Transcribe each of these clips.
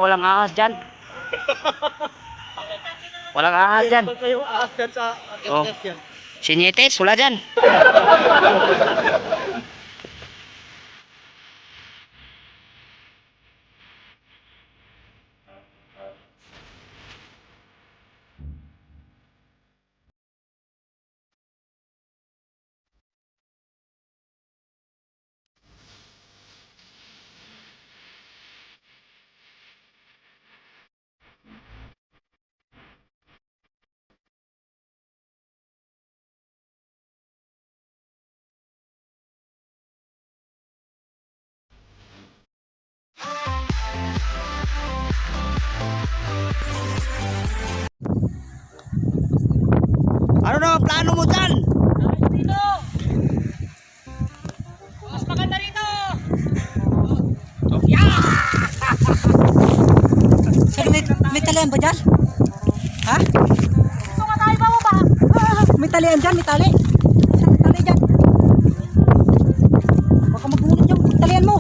Walang ahas dyan. Walang ahas dyan. Yung ahas dyan sa Oh. Sinyetes, wala dyan. Ano na ang plano mo dyan? Dito! Mas maganda rito! May talian ba dyan? Ha? Ito ka tayo ba? May talian dyan, may tali. Saan may tali dyan? Baka magulit yung talian mo.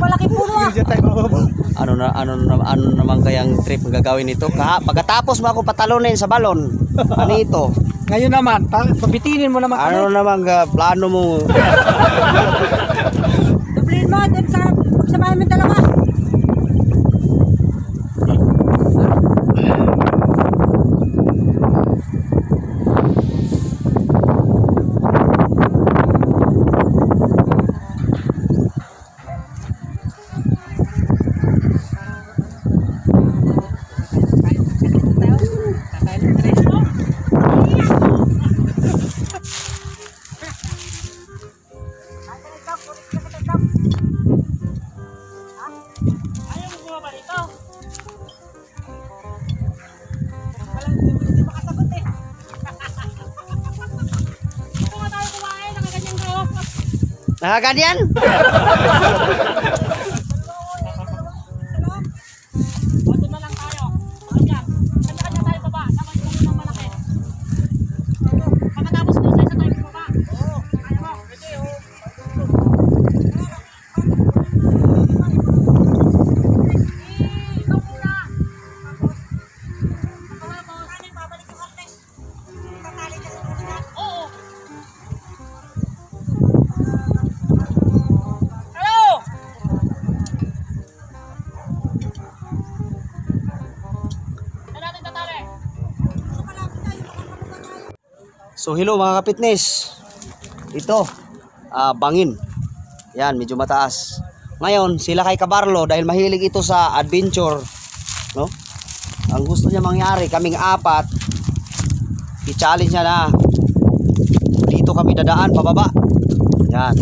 Malaki puno ah. Ano naman kayang trip ang gagawin nito? Pagkatapos mo ako patalunin sa balon. Ano ito? Ngayon naman, pabitinin mo naman Ano naman plano mo? Dublihin mo din sa pagsamahin mo dalawa. Ayaw mo bumaba rito? Hindi makasagot eh. Ito nga tayo kumain, nakaganyan ka oh. Nakaganyan? Doon na lang tayo. Ayan. Kanya-kanya tayo baba. Tapos ito muna malaki. Pagkatapos mo, isa tayo baba. Oo. Kaya mo. Pwede oh. Ikaw muna. Tapos, ano yung babalik yung arte? Tatali ka sa ulo niya. Oo. Hello! Saan natin tatali? So hello mga kapitness. Ito, bangin. Yan, medyo mataas. Ngayon, sila kay Kabarlo dahil mahilig ito sa adventure, no? Ang gusto niya mangyari, kaming apat, i-challenge niya na dito kami dadaan pababa. Yan.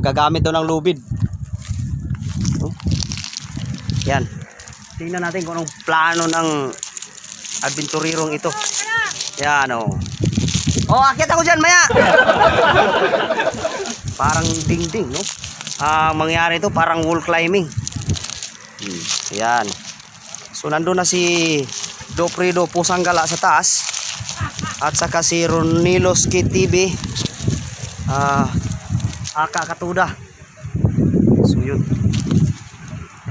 Gagamit daw ng lubid. No? Yan. Tingnan natin kung anong plano ng adventurerong ito. Yan o. Oh, akit ako dyan maya. Parang dingding, no? Mangyari ito parang wall climbing. Yan. So nandun na si Doprido Pusanggala sa taas. At saka si Ronilos KTV. Aka Katuda. So yun.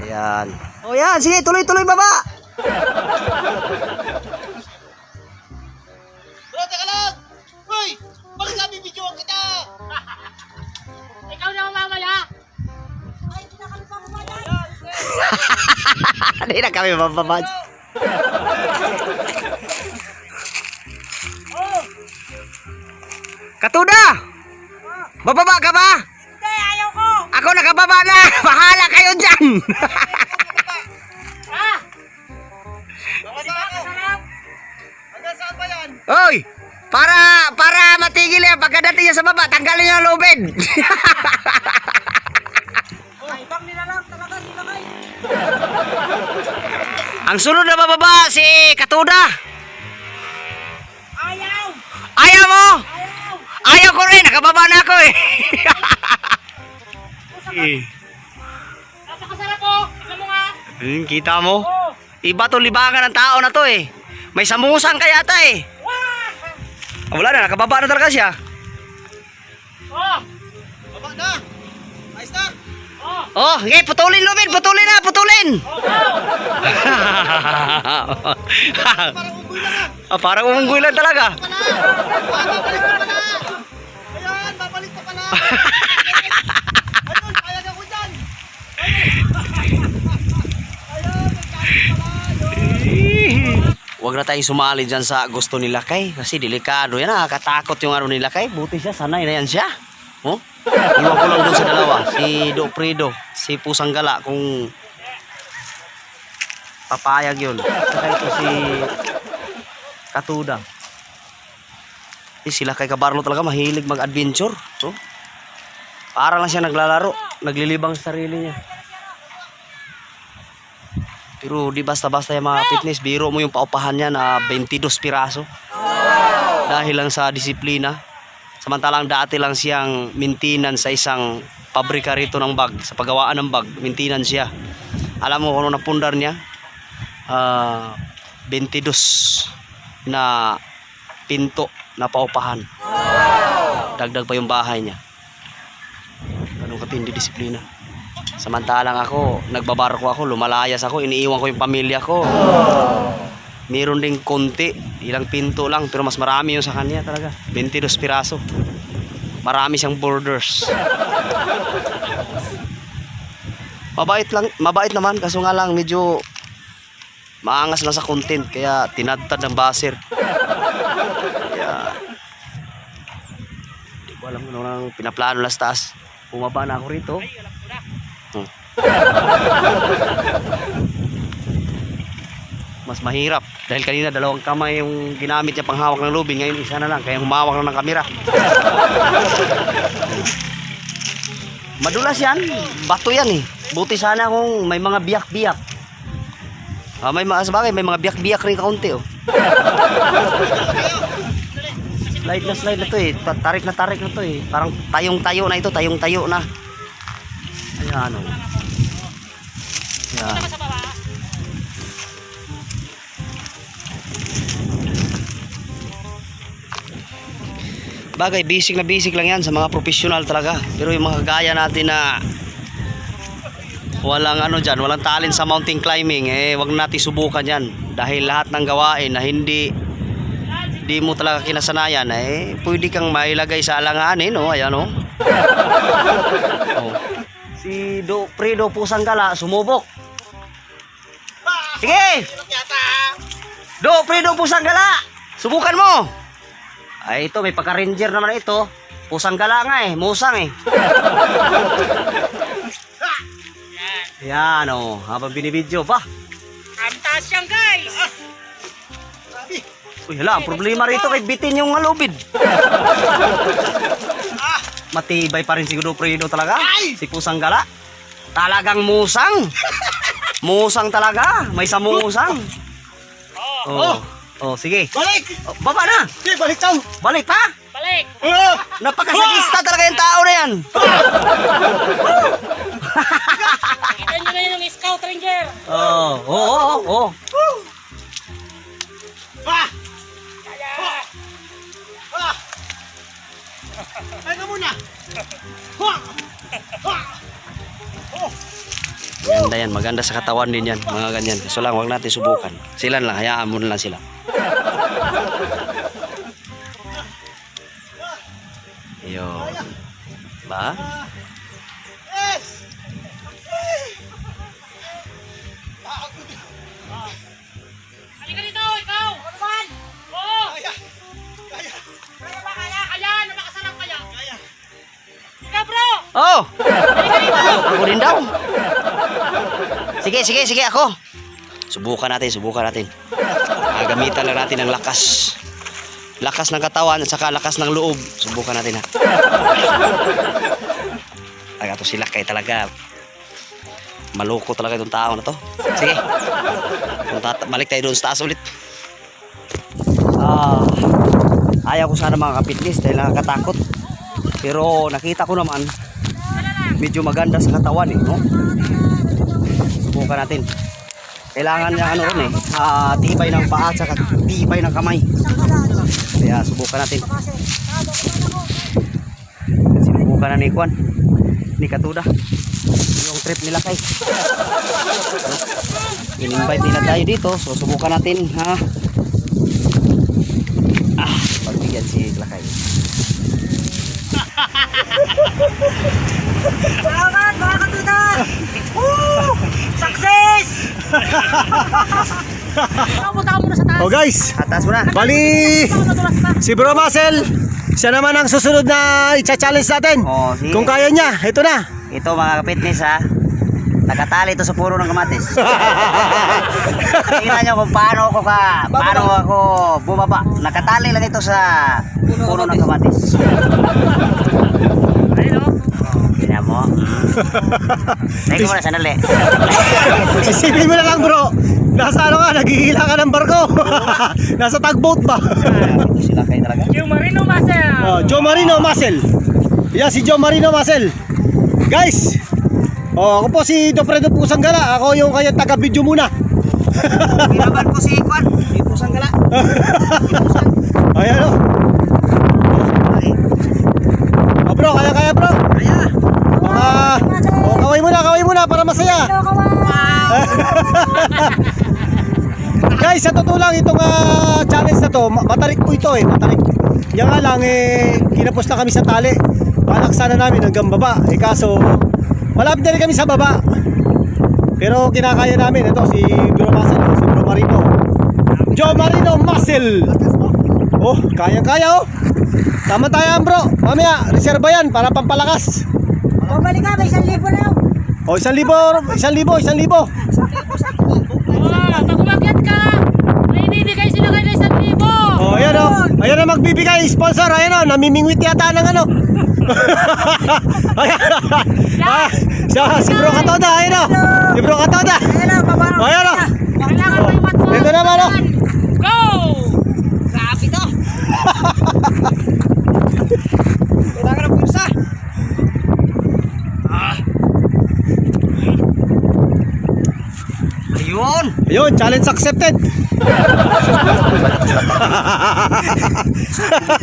Ayan. Oh yan, sige, tuloy-tuloy baba. Bro, teka lang! Uy! Bakit sabi videoan kita? Ikaw na mamaya! Ay, hindi na kami pamamaya. Hindi na kami mababa. Katuda! Bababa ka ba? Hindi, ayaw ko. Ako nakababa na! Bahala kayo dyan! Ha? Hanggang saan ba yan? Hoy! Para matigil yan, pagkadating niya sa baba, tanggalin niyo ang lubid! Ay, ibang nilalang talaga sila kay. Ang sunod na bababa, si Katuda! Ayaw! Ayaw mo! Ayaw! Ayaw ko rin, nakababa na ako eh! Napakasarap po! Tignan mo nga! Kita mo? Oh! Iba to libangan ng tao na to eh. May samusang kaya ata eh. Ah, wala na, nakababa na talaga siya. Oh! Baba na! Ayos na! Oh! Oh, okay, putulin Lubin, putulin na, putulin. Oh, go! Parang unggoy na nga! Ah, parang umunggoy lang talaga. Babalik ka pala! Ayan! Babalik ka pala! Ayun! Payag ako dyan! Ayun! Huwag na tayong sumali dyan sa gusto ni Lakay kasi delikado yan, nakakatakot yung ano ni Lakay. Buti siya, sanay na yan siya. Oh? Iwan ko lang doon sa dalawa, si Do Fredo, si Pusang Gala kung papayag yun. Saka ito si Katuda. Si Lakay Kabarlo talaga mahilig mag-adventure. Oh? Para lang siya naglalaro, naglilibang sa sarili niya. Pero di basta-basta yung mga fitness, biro mo yung paupahan niya na 22 piraso. Dahil lang sa disiplina. Samantalang dati lang siyang maintenance sa isang pabrika rito ng bag, sa paggawaan ng bag, maintenance siya. Alam mo kung ano napundar niya? 22 na pinto na paupahan. Dagdag pa yung bahay niya. Ganun katindi disiplina. Samantalang ako, nagbabarko ako, lumalayas ako, iniiwan ko yung pamilya ko. Meron ding konti, ilang pinto lang, pero mas marami yung sa kanya talaga. 22 piraso. Marami siyang borders. Mabait naman, kaso nga lang medyo maangas na sa content, kaya tinadtad ng baser. Kaya, di ko alam kung anong pinaplano lang sa taas. Bumaba na ako rito. Mas mahirap dahil kanina dalawang kamay yung ginamit niya panghawak ng lubin, ngayon isa na lang kaya humawak lang ng kamera. Madulas yan, bato yan eh. Buti sana kung may mga biyak-biyak. May mga sabagay, may mga biyak-biyak rin kaunti oh. Slide na to eh, tarik na to eh. Parang tayong-tayo na ito, tayong-tayo na. Ayan oh. Ayan. Sa baba. Bagay, basic na basic lang yan sa mga professional talaga. Pero yung mga gaya natin na walang ano dyan, walang talent sa mountain climbing, eh wag natin subukan yan. Dahil lahat ng gawain na hindi mo talaga kinasanayan, eh pwede kang mailagay sa alanganin, no? Ayan, no? Oh. Si Do Fredo Pusang Gala, sumubok. Sige! Do Fredo Pusang Gala, subukan mo! Ay, ito, may pagka-ranger naman ito. Pusang Gala nga eh, musang eh. Yan o, habang binibidyo pa. Ang taas yan, guys! Uy, hala, ang problema rito kay bitin yung alubid. Matibay pa rin si Do Fredo talaga. Si Pusang Gala. Talagang musang. Musang talaga, may samusang. Oh. Oh, sige. Balik! Oh, baba na. Sige, balik daw! Balik pa. Balik! Napakasagista talaga yung tao na yan. Kita nyo na yun yung scout ranger! Oh. Ah! Kaya! Ah! Ay ka muna! Ha! Ha! Oh! Maganda yan, maganda sa katawan din yan, mga ganyan. So lang, huwag natin subukan. Sila lang, hayaan mo na lang sila. Ayun. Ba? Yes! Halika dito, ikaw! Ano naman? Oo! Kaya! Kaya! Kaya ba kaya? Kaya! Namakasalang kaya! Kaya! Ikaw, bro! Oh! Halika dito! Ako din daw. Sige, ako. Subukan natin. Gamitan lang natin ng lakas. Lakas ng katawan at saka lakas ng loob. Subukan natin ha. Ay, ito sila kay talaga. Maloko talaga itong tao na to. Sige. Balik tayo doon sa taas ulit. Ayaw ko sana mga kapitlis dahil nakakatakot. Pero nakita ko naman medyo maganda sa katawan eh, no? Subukan natin. Kailangan niya ano rin tibay ng paa at saka tibay ng kamay. Kaya subukan natin. Sinubukan na ni Kwan, ni Katuda, yung trip nila kay. In-invite nila tayo dito, so subukan natin ha. Pagbigyan si Lakay. Salamat mga katuda! Woo! Success! Punta ka muna sa taas. Oh guys, Atas mo na. bali si Bro Marcel, siya naman ang susunod na i-challenge natin. Oh, sige. Kung kaya niya, ito na. Ito mga kapitnis ha. Nakatali ito sa puro ng kamatis. Tingnan nyo kung paano ako bumaba. Nakatali lang ito sa puno ng kamatis. Ayun o. Tingnan mo. Teka muna, sandali. Isipin mo na lang bro, nasa ano ka, naghihila ka ng barko. Nasa tugboat ba? Ito sila kayo talaga. Yung Marino Muscle. Joe Marino Muscle. Yan si Joe Marino Muscle. Guys, ako po si Dofredo Pusanggala. Ako yung kaya taga-video muna. Kinaban ko si Kwan. Di pusang gala. Ayan o. Bro, kaya bro. Kaya. Kaway muna para masaya. Guys, sa totoo lang itong challenge na to, matarik po ito matarik. Yan nga lang kinapos na kami sa tali. Balak sana namin hanggang baba. Kaso malapit na rin kami sa baba. Pero kinakaya namin ito si Bro Muscle, si Bro Marino. Joe Marino Muscle. Oh, kaya oh. Tama tayo bro. Mamaya, reserva yan para pampalakas. Bumalik ka, may 1,000 na yun. Oh, 1,000. Pag umakyat ka, may ibibigay sila kayo ng 1,000. Oh, ayan o. Ayan na magbibigay sponsor. Ayan o, namimingwit yata ng ano. Ayan o. Si Bro Katoda, ayan o. Si Bro Katoda. Ayan na, paparang. Ayan o. Kailangan mo yung matso. Ito naman o. Go! Grabe to. Kailangan ng pulsa. Ayun. Ayun, challenge accepted.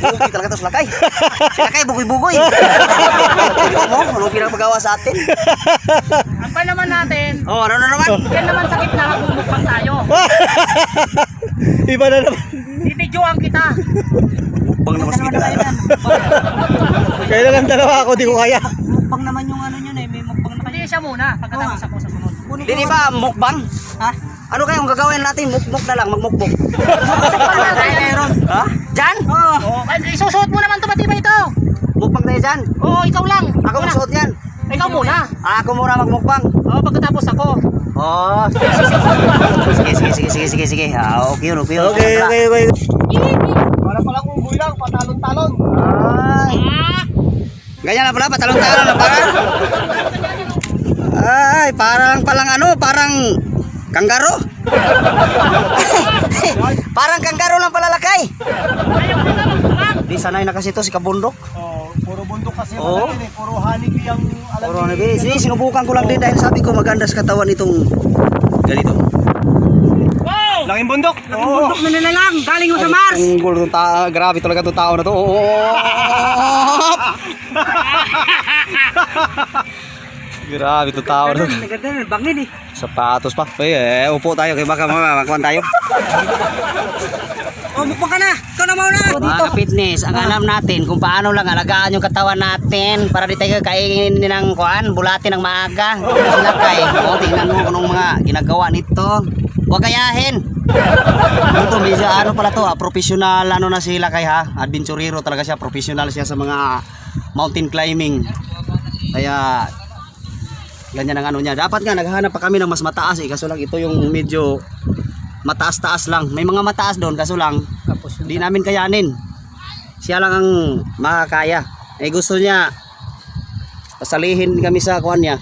Bugoy talaga ito Lakay. Si Lakay bugoy-bugoy. Ano pinapagawa sa atin? Ang pa naman natin, Oh, ano na naman? yan naman sakit na mukbang tayo. Iba na naman. Bibidyoan kita. Bang na mas kita. Kaya na lang dalawa ako, di ko kaya. Mukbang naman yung ano nyo na, may mukbang na kayo. Hindi siya muna, pagkatapos ako sa sunod. Di ba mukbang? Ha? Ano kayong gagawin natin? Mukmuk na lang, magmukbok. Ha? Jan? Oo. Oh, isusuot mo naman ito, pati ba ito? Mukbang tayo dyan. Oo, ikaw lang. Ako magsuot yan. Ikaw muna. Ako muna magmukbang. Oo, pagkatapos ako. Oh, sige. Okay yun. Okay. Para palang ugoy lang, patalon-talon. Ay. Ganyan na pala, patalong-talon na para. Ay, parang kanggaro. Parang kanggaro lang pala Lakay. Ayaw ko na magbukas. Di sanay na kasi ito si Kabundok. Oh, puro bundok kasi Oo. natin puro honeybee ang alam. Puro na sinubukan ko lang din dahil sabi ko maganda sa katawan itong ganito. Wow! Laking bundok. Oo. Bundok na lang, galing mo sa Mars. Tunggol itong grabe talaga itong tao na to. Grabe itong tao na to. Naganda na, bangin eh. Sapatos pa. Upo tayo kaya baka makakuan tayo. Oh, mukbang ka na. Ikaw na mauna. Mga ka-fitness, ang alam natin kung paano lang alagaan yung katawan natin para di tayo kainin ng kuan, bulatin ng maaga. Sila kay, tingnan mo kung anong mga ginagawa nito. Huwag gayahin. Ito, medyo pala to, professional na sila kay ha. Adventurero talaga siya, professional siya sa mga mountain climbing. Kaya ganyan ang niya. Dapat nga naghahanap pa kami ng mas mataas kaso lang ito yung medyo mataas-taas lang. May mga mataas doon kaso lang di namin kayanin. Siya lang ang makakaya. Gusto niya pasalihin kami sa kuan niya.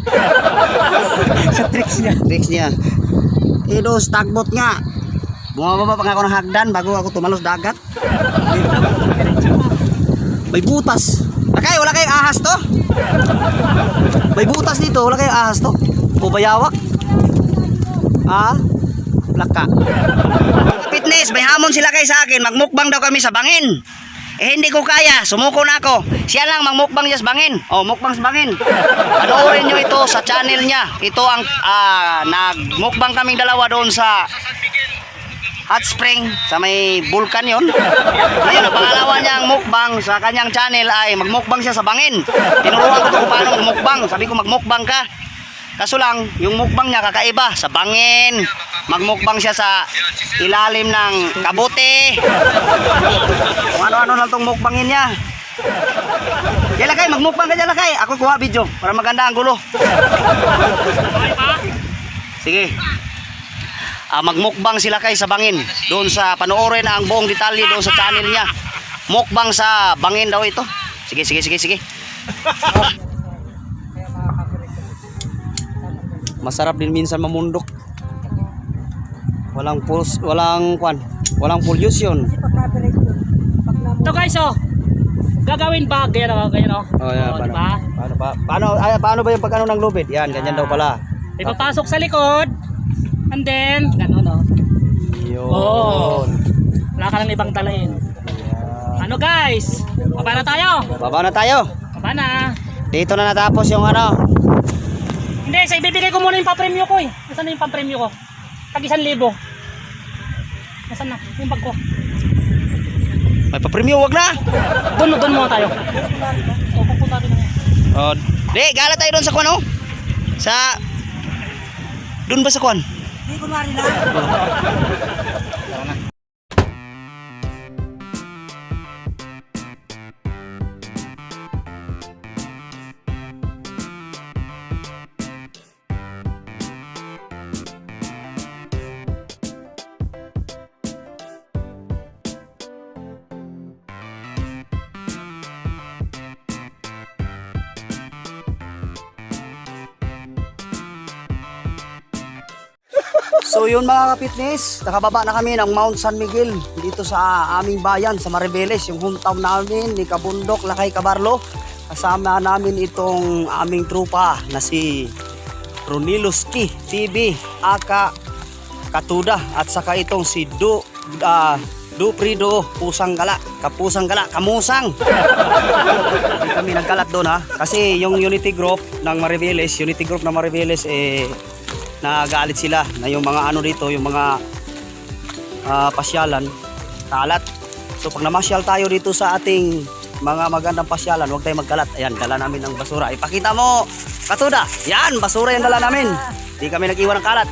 Sa tricks niya. Dos tagbot nga. Bumababa pa nga ako ng hagdan bago ako tumalos dagat. May butas. Wala kayong ahas to? May butas dito, wala kayong ahas to? O bayawak? plaka. Fitness, may hamon sila kay sa akin. Magmukbang daw kami sa bangin. Eh hindi ko kaya, sumuko na ako. Siya lang magmukbang niya sa bangin. Oh, mukbang sa bangin. Panoorin nyo ito sa channel niya. Ito ang nagmukbang kaming dalawa doon sa hot spring sa may vulkan yon. Ngayon, ang pangalawa niyang mukbang sa kanyang channel ay magmukbang siya sa bangin. Tinuruan ko ito kung paano magmukbang. Sabi ko magmukbang ka. Kaso lang, yung mukbang niya kakaiba sa bangin. Magmukbang siya sa ilalim ng kabote. Kung ano-ano lang tong mukbangin niya. Kaya Lakay, magmukbang ka dyan Lakay. Ako kuha video para maganda ang gulo. Okay pa? Sige. Magmukbang sila kay sa bangin. Doon sa panoorin ang buong detalye doon sa channel niya. Mukbang sa bangin daw ito. Sige. Masarap din minsan mamundok. Walang pollution. Ito guys, oh. Gagawin ba? Ganyan oh. Oh, yeah, Oh, diba? Paano ba yung pag ano ng lubid? Yan, ganyan daw pala. Ipapasok sa likod. And then, gano'n, no? Yun. Oo. Wala ka nang ibang talain. Ano guys? Baba na tayo. Baba na tayo. Baba na. Dito na natapos yung ano. Hindi, sa ibibigay ko muna yung papremyo ko eh. Nasaan na yung papremyo ko? Tag 1,000. Nasaan na? Yung bag ko. May pa-premyo, wag na. Doon muna tayo. O, pupunta natin na. Oh, gala tayo doon sa kuan oh. Sa doon ba sa kuan? Hindi kunwari lang. So yun mga ka-fitness, nakababa na kami ng Mount San Miguel dito sa aming bayan, sa Maribeles, yung hometown namin ni Kabundok, Lakay, Kabarlo. Kasama namin itong aming trupa na si Roniloski TV, Aka Katuda, at saka itong si Duprido Pusang Gala, Kamusang. Hindi kami nagkalat doon ha, kasi yung Unity Group ng Maribeles, nagalit sila na yung mga ano dito, yung mga pasyalan, kalat. So pag namasyal tayo dito sa ating mga magandang pasyalan, huwag tayong magkalat. Ayan, dala namin ng basura. Ipakita mo, Katuda. Yan, basura yung dala namin. Hindi kami nag-iwan ng kalat.